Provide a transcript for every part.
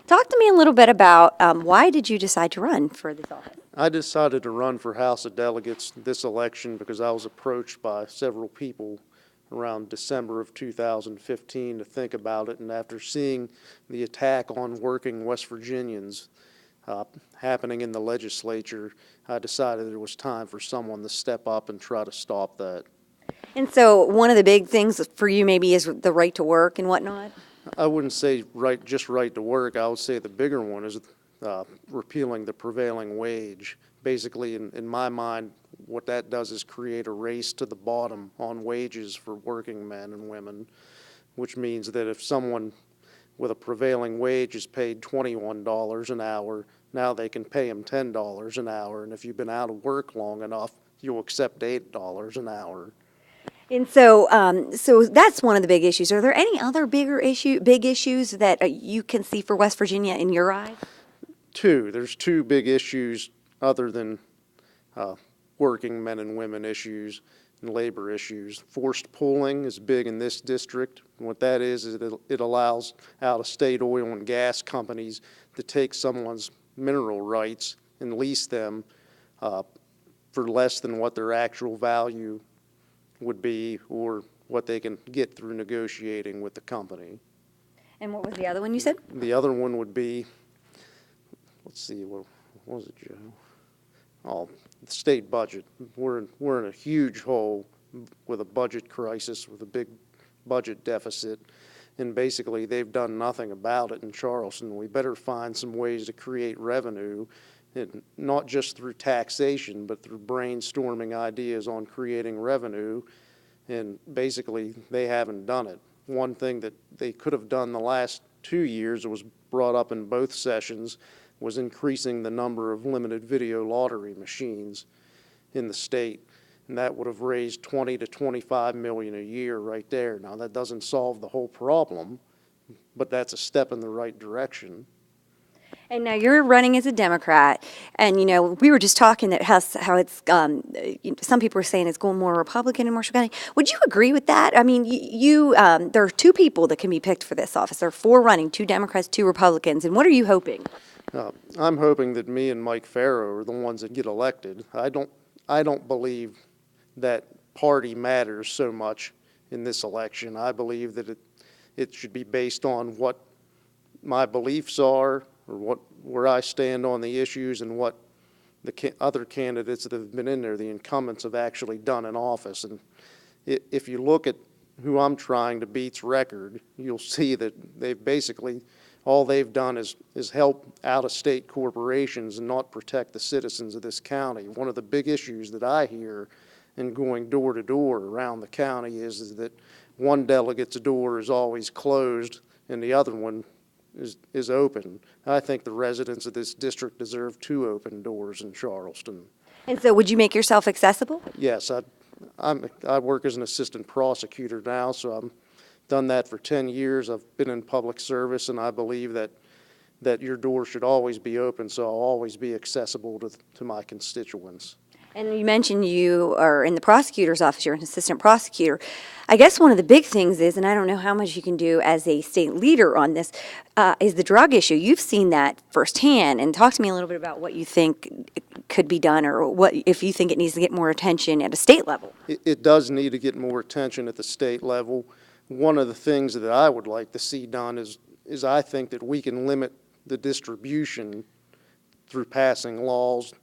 Talk to me a little bit about why did you decide to run for this office? I decided to run for House of Delegates this election because I was approached by several people around December of 2015 to think about it, and after seeing the attack on working West Virginians happening in the legislature, I decided it was time for someone to step up and try to stop that. And so one of the big things for you maybe is the right to work and whatnot? I wouldn't say just right to work. I would say the bigger one is repealing the prevailing wage. Basically, in my mind, what that does is create a race to the bottom on wages for working men and women, which means that if someone with a prevailing wage is paid $21 an hour, now they can pay them $10 an hour, and if you've been out of work long enough, you'll accept $8 an hour. And so, so that's one of the big issues. Are there any other big issues that you can see for West Virginia in your eyes? There's two big issues other than working men and women issues and labor issues. Forced pooling is big in this district. And what that is it allows out-of-state oil and gas companies to take someone's mineral rights and lease them for less than what their actual value would be or what they can get through negotiating with the company. And what was the other one you said? The other one would be, let's see, what was it, Joe? Oh, the state budget. We're in a huge hole with a budget crisis, with a big budget deficit, and basically they've done nothing about it in Charleston. We better find some ways to create revenue, and not just through taxation, but through brainstorming ideas on creating revenue, and basically they haven't done it. One thing that they could have done the last 2 years, it was brought up in both sessions, was increasing the number of limited video lottery machines in the state, and that would have raised 20 to 25 million a year right there. Now that doesn't solve the whole problem, but that's a step in the right direction. And now you're running as a Democrat, and we were just talking that how it's some people are saying it's going more Republican in Marshall County. Would you agree with that? I mean, there are two people that can be picked for this office. There are four running, two Democrats, two Republicans. And what are you hoping? I'm hoping that me and Mike Farrow are the ones that get elected. I don't believe that party matters so much in this election. I believe that it should be based on what my beliefs are, or where I stand on the issues, and what the other candidates that have been in there, the incumbents, have actually done in office. And if you look at who I'm trying to beat's record, you'll see that they've basically, all they've done is help out-of-state corporations and not protect the citizens of this county. One of the big issues that I hear in going door to door around the county is that one delegate's door is always closed and the other one is open. I think the residents of this district deserve two open doors in Charleston. And so would you make yourself accessible? Yes, I work as an assistant prosecutor now, so I've done that for 10 years. I've been in public service, and I believe that your door should always be open, so I'll always be accessible to my constituents. And you mentioned you are in the prosecutor's office, you're an assistant prosecutor. I guess one of the big things is, and I don't know how much you can do as a state leader on this, is the drug issue. You've seen that firsthand, and talk to me a little bit about what you think could be done, or what if you think it needs to get more attention at a state level. It does need to get more attention at the state level. One of the things that I would like to see done is I think that we can limit the distribution through passing laws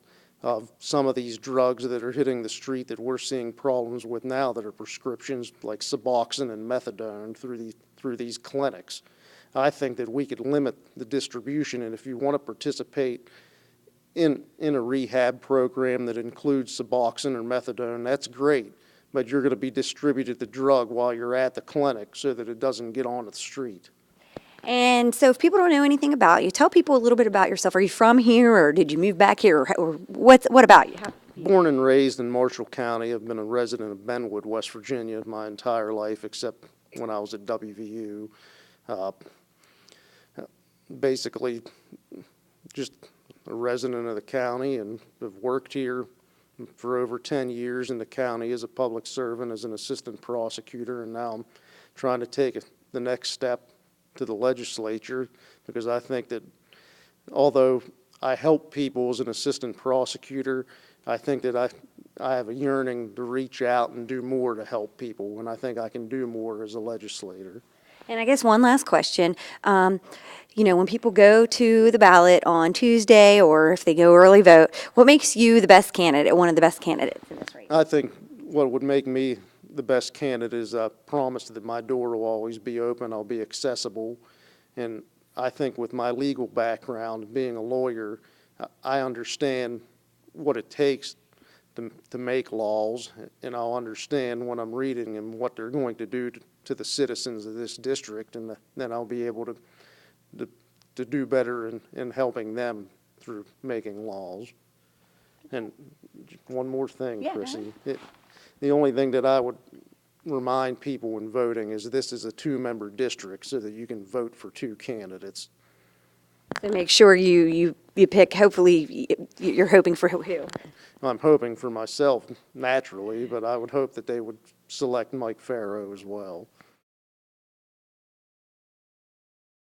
of some of these drugs that are hitting the street that we're seeing problems with now, that are prescriptions like Suboxone and Methadone through these clinics. I think that we could limit the distribution, and if you want to participate in a rehab program that includes Suboxone or Methadone, that's great, but you're going to be distributed the drug while you're at the clinic so that it doesn't get on the street. And so if people don't know anything about you, tell people a little bit about yourself. Are you from here, or did you move back here, or what about you? Born and raised in Marshall County. I've been a resident of Benwood, West Virginia my entire life, except when I was at WVU. Basically, just a resident of the county, and have worked here for over 10 years in the county as a public servant, as an assistant prosecutor, and now I'm trying to take the next step to the legislature, because I think that although I help people as an assistant prosecutor, I think that I have a yearning to reach out and do more to help people, and I think I can do more as a legislator. And I guess one last question. When people go to the ballot on Tuesday or if they go early vote, what makes you the best candidate, one of the best candidates in this race? I think what would make me the best candidate is I promise that my door will always be open, I'll be accessible, and I think with my legal background, being a lawyer, I understand what it takes to make laws, and I'll understand when I'm reading them what they're going to do to the citizens of this district, and then I'll be able to do better in helping them through making laws. And one more thing, Yeah, go Chrissy. The only thing that I would remind people when voting is this is a two-member district so that you can vote for two candidates. So make sure you pick, hopefully, you're hoping for who? I'm hoping for myself naturally, but I would hope that they would select Mike Farrow as well.